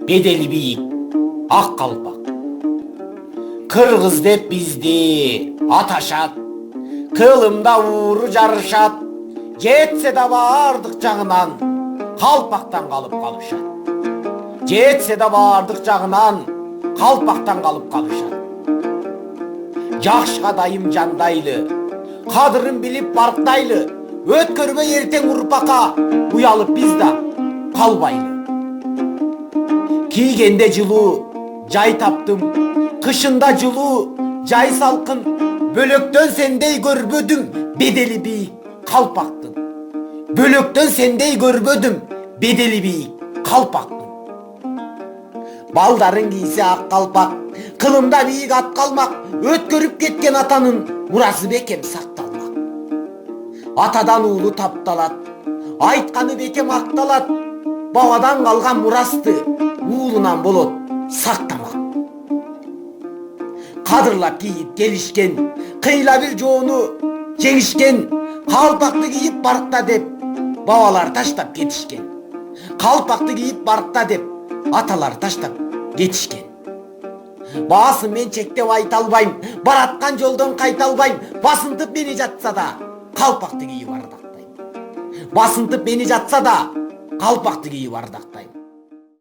бедели бийик, ак калпак. Кыргыз деп бизди аташат, кылымда ууру жарышат, жетсе да бардык жагынан калпактан калып калышат. Жетсе да бардык жагынан калпактан калып калышат. Жакшыга дайым жандайлы, кадырын билип барктайлы, өткөрбөй эртең урпакка уялып биз да калбайлы. Кийгенде жылуу жай таптым, кышында жылуу жай салкын, бөлөктөн сендей көрбөдүм бедели бийик калпактын. Бөлөктөн сендей көрбөдүм бедели бийик калпактын. Балдарын кийсе ак калпак, кылымда бийик ат калмак, өткөрүп кеткен атанын мурасы бекем сакталмак. Атадан уулу тапталат, айтканы бекем акталат, бабадан калган мурасты уулунан болот сактамак. Кадырлап кийип келишкен, кыйла бир жоону жеңишкен, калпакты кийип баркта деп бабалар таштап кетишкен. Калпакты кийип баркта деп аталар таштап кетишкен. Баасын мен чектеп айта албайм, бараткан жолдон кайта албайм, басынтып мени жатса да калпакты кийип ардактайм. Басынтып мени жатса да калпакты кийип ардактайм.